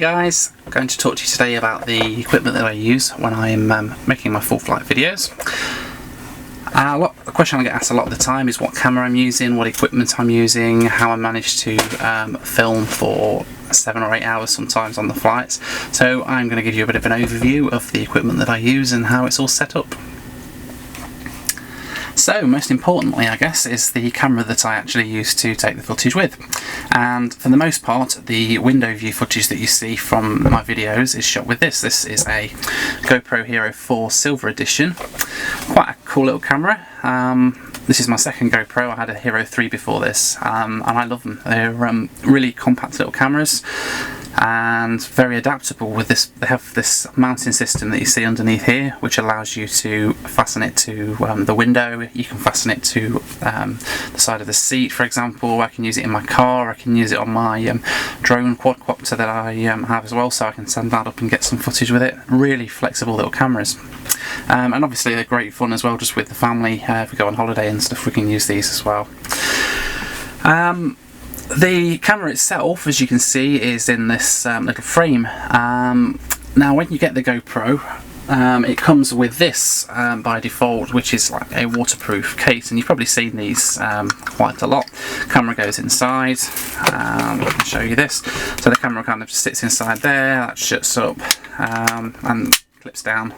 guys, I'm going to talk to you today about the equipment that I use when I'm making my full flight videos. The question I get asked a lot of the time is what camera I'm using, what equipment I'm using, how I manage to film for 7 or 8 hours sometimes on the flights. So I'm going to give you a bit of an overview of the equipment that I use and how it's all set up. So most importantly, I guess, is the camera that I actually use to take the footage with. And for the most part, the window view footage that you see from my videos is shot with this. This is a GoPro Hero 4 Silver Edition. Quite a cool little camera. This is my second GoPro. I had a Hero 3 before this, and I love them. They're really compact little cameras and very adaptable with this. They have this mounting system that you see underneath here, which allows you to fasten it to the window. You can fasten it to the side of the seat, for example. I can use it in my car. I can use it on my drone quadcopter that I have as well, so I can send that up and get some footage with it. Really flexible little cameras. And obviously they're great fun as well, just with the family. If we go on holiday and stuff, we can use these as well. The camera itself, as you can see, is in this little frame. Now when you get the GoPro, it comes with this by default, which is like a waterproof case, and you've probably seen these quite a lot. Camera goes inside. I can show you this. So the camera kind of just sits inside there, that shuts up and clips down,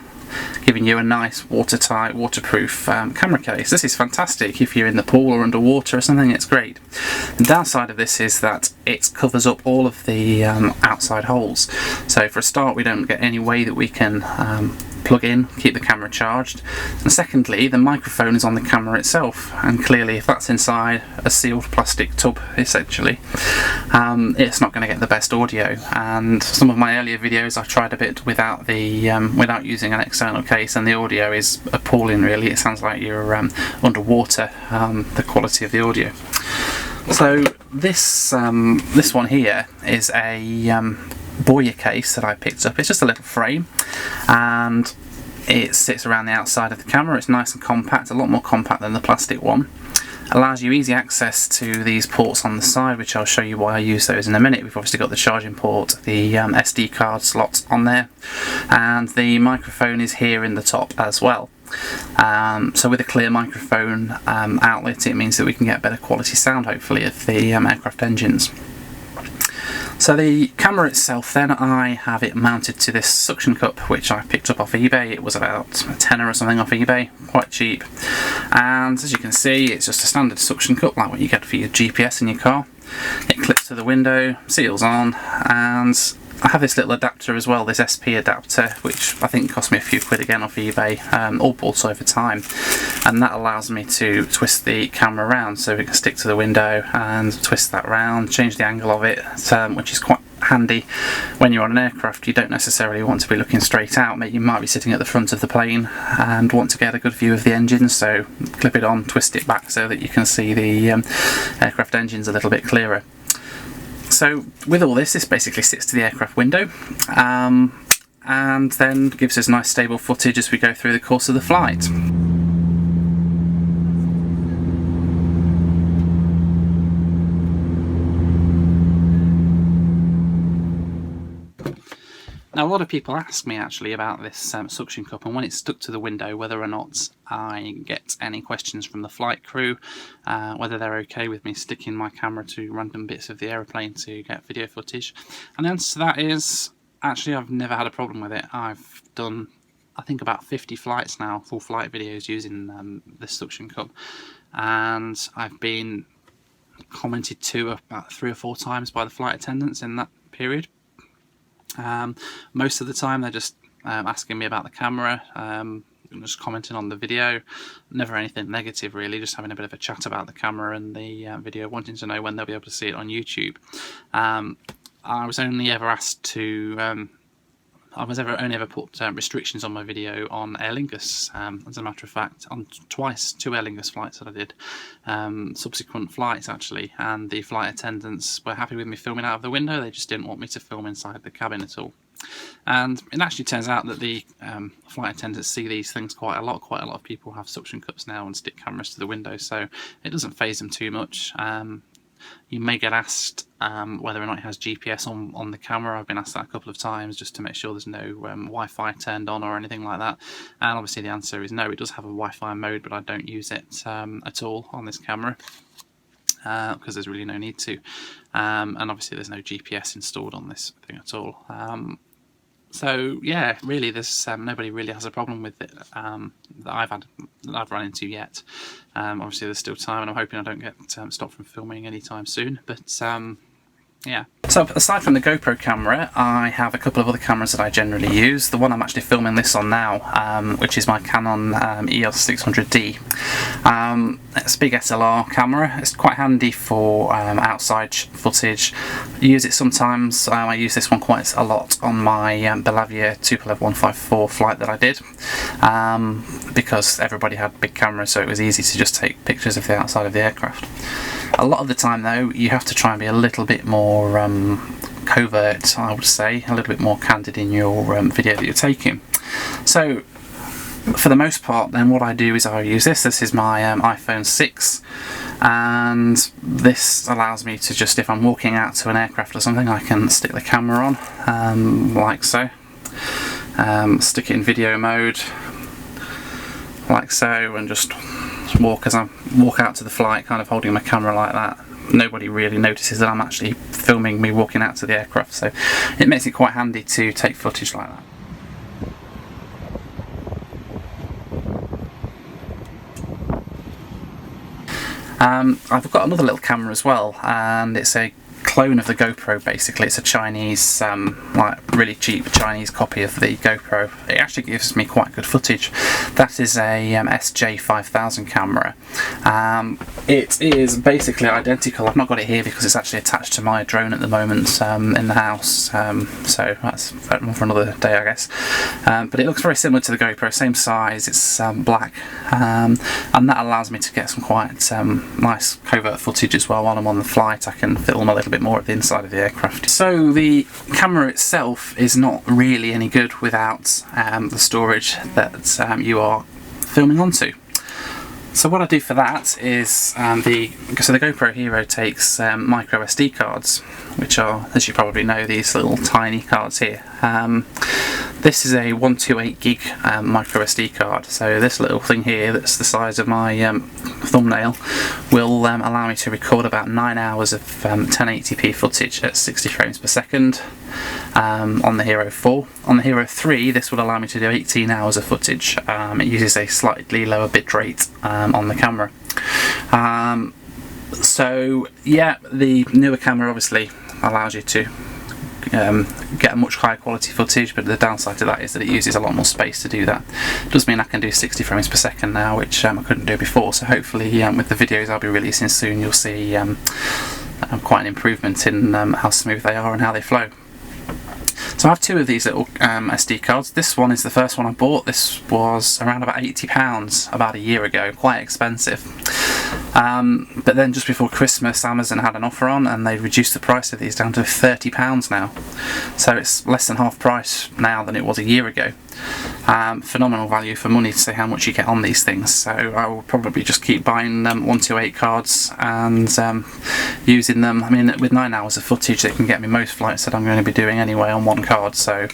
giving you a nice watertight, waterproof camera case. This is fantastic if you're in the pool or underwater or something. It's great. The downside of this is that it covers up all of the outside holes. So for a start, we don't get any way that we can plug in, keep the camera charged, and secondly, the microphone is on the camera itself, and clearly if that's inside a sealed plastic tub essentially, it's not going to get the best audio. And some of my earlier videos I tried a bit without the without using an external case, and the audio is appalling really. It sounds like you're underwater, the quality of the audio. So this this one here is a Boyer case that I picked up. It's just a little frame and it sits around the outside of the camera. It's nice and compact, a lot more compact than the plastic one. Allows you easy access to these ports on the side, which I'll show you why I use those in a minute. We've obviously got the charging port, the SD card slots on there, and the microphone is here in the top as well. So with a clear microphone outlet, it means that we can get better quality sound hopefully of the aircraft engines. So the camera itself then, I have it mounted to this suction cup which I picked up off eBay. It was about a tenner or something off eBay, quite cheap. And as you can see, it's just a standard suction cup like what you get for your GPS in your car. It clips to the window, seals on, and I have this little adapter as well, this SP adapter, which I think cost me a few quid again off eBay, all bought over time. And that allows me to twist the camera around so it can stick to the window, and twist that round, change the angle of it, which is quite handy when you're on an aircraft. You don't necessarily want to be looking straight out. You might be sitting at the front of the plane and want to get a good view of the engine, so clip it on, twist it back so that you can see the aircraft engines a little bit clearer. So with all this basically sits to the aircraft window, and then gives us nice stable footage as we go through the course of the flight. Now a lot of people ask me actually about this suction cup, and when it's stuck to the window, whether or not I get any questions from the flight crew, whether they're okay with me sticking my camera to random bits of the aeroplane to get video footage. And the answer to that is, actually I've never had a problem with it. I've done, I think, about 50 flights now, full flight videos using this suction cup, and I've been commented to about 3 or 4 times by the flight attendants in that period. Most of the time they're just asking me about the camera, just commenting on the video. Never anything negative really, just having a bit of a chat about the camera and the video, wanting to know when they'll be able to see it on YouTube. I was only ever asked to only ever put restrictions on my video on Aer Lingus. As a matter of fact, on two Aer Lingus flights that I did, subsequent flights actually, and the flight attendants were happy with me filming out of the window. They just didn't want me to film inside the cabin at all. And it actually turns out that the flight attendants see these things quite a lot. Quite a lot of people have suction cups now and stick cameras to the window, so it doesn't faze them too much. You may get asked whether or not it has GPS on the camera. I've been asked that a couple of times just to make sure there's no Wi-Fi turned on or anything like that, and obviously the answer is no. It does have a Wi-Fi mode, but I don't use it at all on this camera because there's really no need to, and obviously there's no GPS installed on this thing at all. So yeah, really, there's nobody really has a problem with it that I've run into yet. Obviously, there's still time, and I'm hoping I don't get stopped from filming anytime soon. But yeah. So aside from the GoPro camera, I have a couple of other cameras that I generally use. The one I'm actually filming this on now, which is my Canon EOS 600D. It's a big SLR camera. It's quite handy for outside footage. I use it sometimes. I use this one quite a lot on my Belavia 2.154 flight that I did, because everybody had big cameras, so it was easy to just take pictures of the outside of the aircraft. A lot of the time though, you have to try and be a little bit more covert, I would say, a little bit more candid in your video that you're taking. So for the most part then, what I do is I use this. This is my iPhone 6, and this allows me to just, if I'm walking out to an aircraft or something, I can stick the camera on like so, stick it in video mode like so, and just walk out to the flight, kind of holding my camera like that. Nobody really notices that I'm actually filming me walking out to the aircraft, so it makes it quite handy to take footage like that. I've got another little camera as well, and it's a clone of the GoPro. Basically, it's a Chinese, like really cheap Chinese copy of the GoPro. It actually gives me quite good footage. That is a SJ5000 camera. It is basically identical. I've not got it here because it's actually attached to my drone at the moment in the house, so that's for another day, I guess. But it looks very similar to the GoPro, same size. It's black, and that allows me to get some quite nice covert footage as well. While I'm on the flight, I can film a little bit more at the inside of the aircraft. So the camera itself is not really any good without the storage that you are filming onto. So what I do for that is the GoPro Hero takes micro SD cards, which are, as you probably know, these little tiny cards here. This is a 128 gig micro SD card, so this little thing here that's the size of my thumbnail will allow me to record about 9 hours of 1080p footage at 60 frames per second on the Hero 4. On the Hero 3 this would allow me to do 18 hours of footage. It uses a slightly lower bitrate on the camera. So yeah, the newer camera obviously allows you to get a much higher quality footage, but the downside to that is that it uses a lot more space to do that. It does mean I can do 60 frames per second now, which I couldn't do before, so hopefully with the videos I'll be releasing soon you'll see quite an improvement in how smooth they are and how they flow. So I have two of these little SD cards. This one is the first one I bought. This was around about £80 about a year ago, quite expensive. But then just before Christmas Amazon had an offer on and they reduced the price of these down to £30 now. So it's less than half price now than it was a year ago. Phenomenal value for money to see how much you get on these things. So I will probably just keep buying 128 cards and using them. I mean, with 9 hours of footage they can get me most flights that I'm going to be doing anyway on one card, so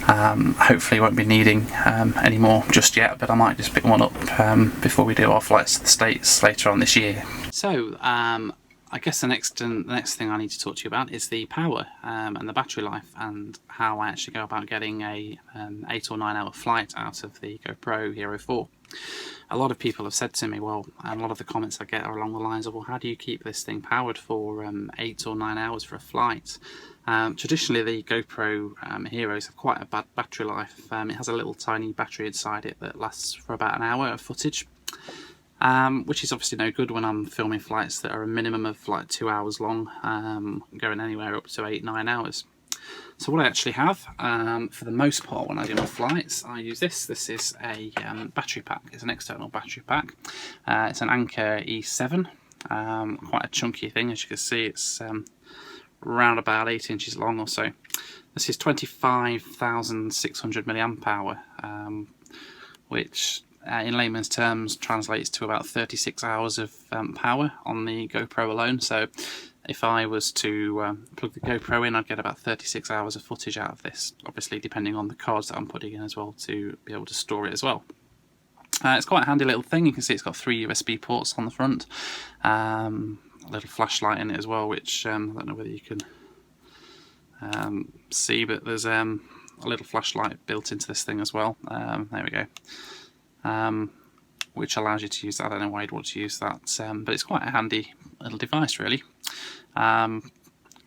hopefully won't be needing any more just yet, but I might just pick one up before we do our flights to the States later on this year. So I guess the next thing I need to talk to you about is the power and the battery life, and how I actually go about getting a 8 or 9 hour flight out of the GoPro Hero 4. A lot of people have said to me, well, and a lot of the comments I get are along the lines of, well, how do you keep this thing powered for 8 or 9 hours for a flight? Traditionally the GoPro Heroes have quite a bad battery life. It has a little tiny battery inside it that lasts for about an hour of footage. Which is obviously no good when I'm filming flights that are a minimum of like 2 hours long, going anywhere up to 8-9 hours. So what I actually have, for the most part when I do my flights, I use this. This is a battery pack. It's an external battery pack. It's an Anker E7, quite a chunky thing. As you can see, it's around about 8 inches long or so. This is 25,600 milliamp hour, which in layman's terms translates to about 36 hours of power on the GoPro alone. So if I was to plug the GoPro in, I'd get about 36 hours of footage out of this, obviously depending on the cards that I'm putting in as well to be able to store it as well. It's quite a handy little thing. You can see it's got 3 USB ports on the front, a little flashlight in it as well, which I don't know whether you can see, but there's a little flashlight built into this thing as well. There we go. Which allows you to use that. I don't know why you'd want to use that, but it's quite a handy little device, really.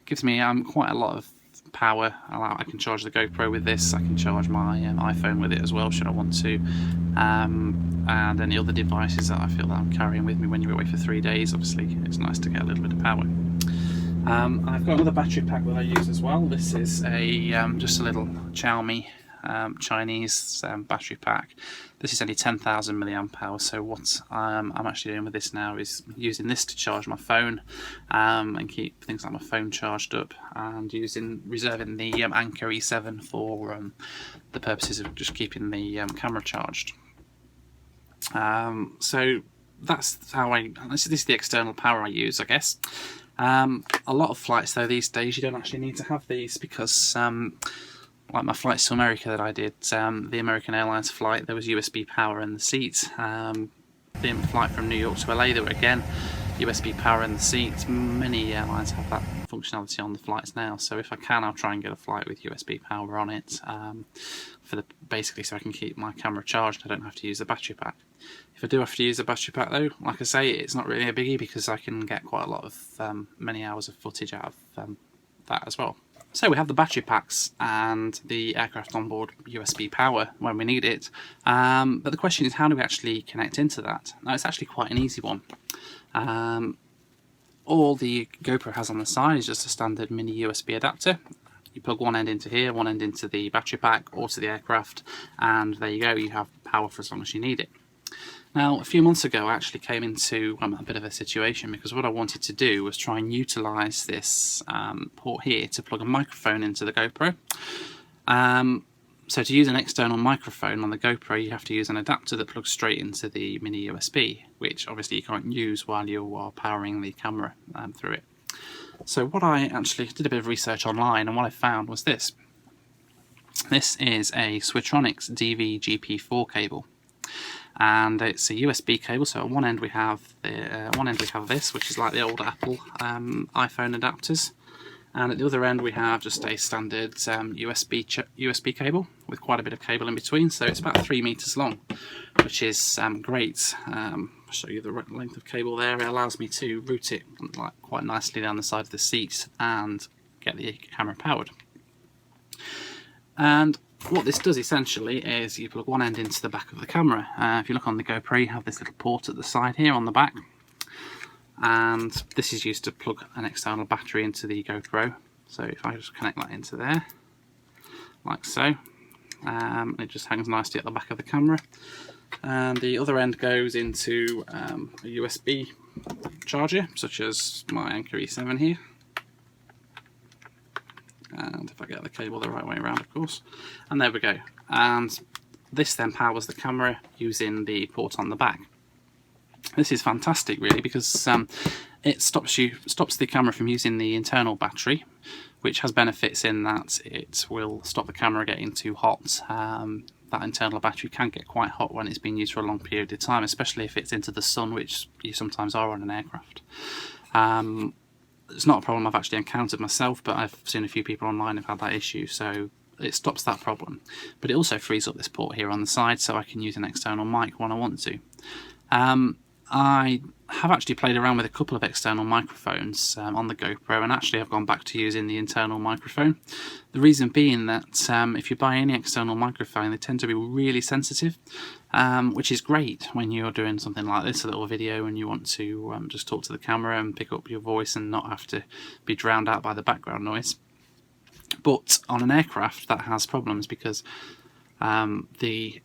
Gives me quite a lot of power. I can charge the GoPro with this. I can charge my iPhone with it as well, should I want to, and any other devices that I feel that I'm carrying with me when you're away for 3 days. Obviously, it's nice to get a little bit of power. I've got another battery pack that I use as well. This is a just a little Xiaomi Chinese battery pack. This is only 10,000 milliamp hours, so what I'm actually doing with this now is using this to charge my phone and keep things like my phone charged up, and reserving the Anker E7 for the purposes of just keeping the camera charged. So that's how this is the external power I use, I guess. A lot of flights though these days you don't actually need to have these, because like my flights to America that I did, the American Airlines flight, there was USB power in the seats. The flight from New York to LA, there were again USB power in the seats. Many airlines have that functionality on the flights now, so if I can, I'll try and get a flight with USB power on it, basically so I can keep my camera charged. I don't have to use the battery pack. If I do have to use a battery pack though, like I say, it's not really a biggie, because I can get quite a lot of many hours of footage out of that as well. So we have the battery packs and the aircraft onboard USB power when we need it, but the question is, how do we actually connect into that? Now, it's actually quite an easy one. All the GoPro has on the side is just a standard mini USB adapter. You plug one end into here, one end into the battery pack or to the aircraft, and there you go, you have power for as long as you need it. Now, a few months ago I actually came into a bit of a situation, because what I wanted to do was try and utilise this port here to plug a microphone into the GoPro. So to use an external microphone on the GoPro, you have to use an adapter that plugs straight into the mini USB, which obviously you can't use while you are powering the camera through it. So what I actually did a bit of research online, and what I found was this. This is a Switronix DV-GP4 cable. And it's a USB cable, so at one end we have this, which is like the old Apple iPhone adapters, and at the other end we have just a standard USB cable with quite a bit of cable in between, so it's about 3 meters long, which is great. I'll show you the length of cable there. It allows me to route it quite nicely down the side of the seat and get the camera powered. And what this does essentially is you plug one end into the back of the camera. If you look on the GoPro, you have this little port at the side here on the back, and this is used to plug an external battery into the GoPro. So if I just connect that into there, like so, it just hangs nicely at the back of the camera, and the other end goes into a USB charger, such as my Anker E7 here. And if I get the cable the right way around, of course, and there we go. And this then powers the camera using the port on the back. This is fantastic, really, because it stops the camera from using the internal battery, which has benefits in that it will stop the camera getting too hot. That internal battery can get quite hot when it's been used for a long period of time, especially if it's into the sun, which you sometimes are on an aircraft. It's not a problem I've actually encountered myself, but I've seen a few people online have had that issue, so it stops that problem. But it also frees up this port here on the side, so I can use an external mic when I want to. I have actually played around with a couple of external microphones on the GoPro, and actually I've gone back to using the internal microphone. The reason being that if you buy any external microphone, they tend to be really sensitive, which is great when you're doing something like this, a little video, and you want to just talk to the camera and pick up your voice and not have to be drowned out by the background noise. But on an aircraft that has problems, because the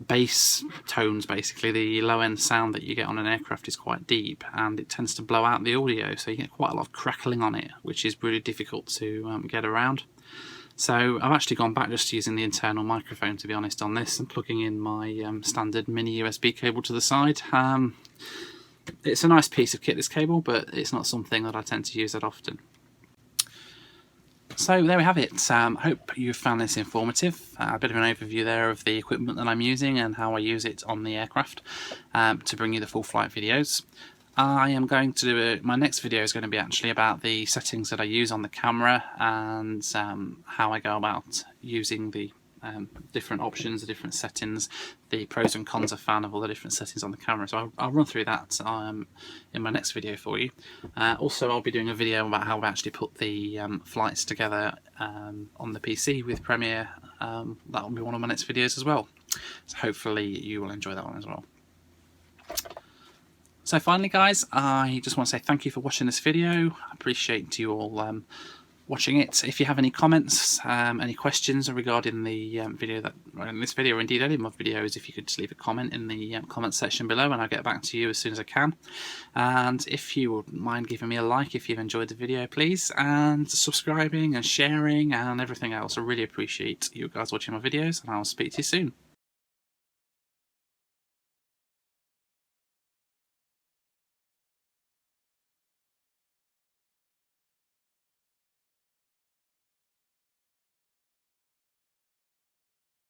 bass tones, basically the low end sound that you get on an aircraft, is quite deep, and it tends to blow out the audio, so you get quite a lot of crackling on it, which is really difficult to get around. So I've actually gone back just to using the internal microphone, to be honest, on this, and plugging in my standard mini USB cable to the side. it's a nice piece of kit, this cable, but it's not something that I tend to use that often. So there we have it. Hope you found this informative. A bit of an overview there of the equipment that I'm using and how I use it on the aircraft to bring you the full flight videos. I am going to do my next video is going to be actually about the settings that I use on the camera and how I go about using the different options, the different settings, the pros and cons I found of all the different settings on the camera. So I'll run through that in my next video for you. Also, I'll be doing a video about how I actually put the flights together on the PC with Premiere. That will be one of my next videos as well. So hopefully you will enjoy that one as well. So finally, guys, I just want to say thank you for watching this video. I appreciate you all watching it. If you have any comments, any questions regarding the video in this video, or indeed any of my videos, if you could just leave a comment in the comment section below, and I'll get back to you as soon as I can. And if you would mind giving me a like if you've enjoyed the video, please, and subscribing and sharing and everything else. I really appreciate you guys watching my videos, and I'll speak to you soon.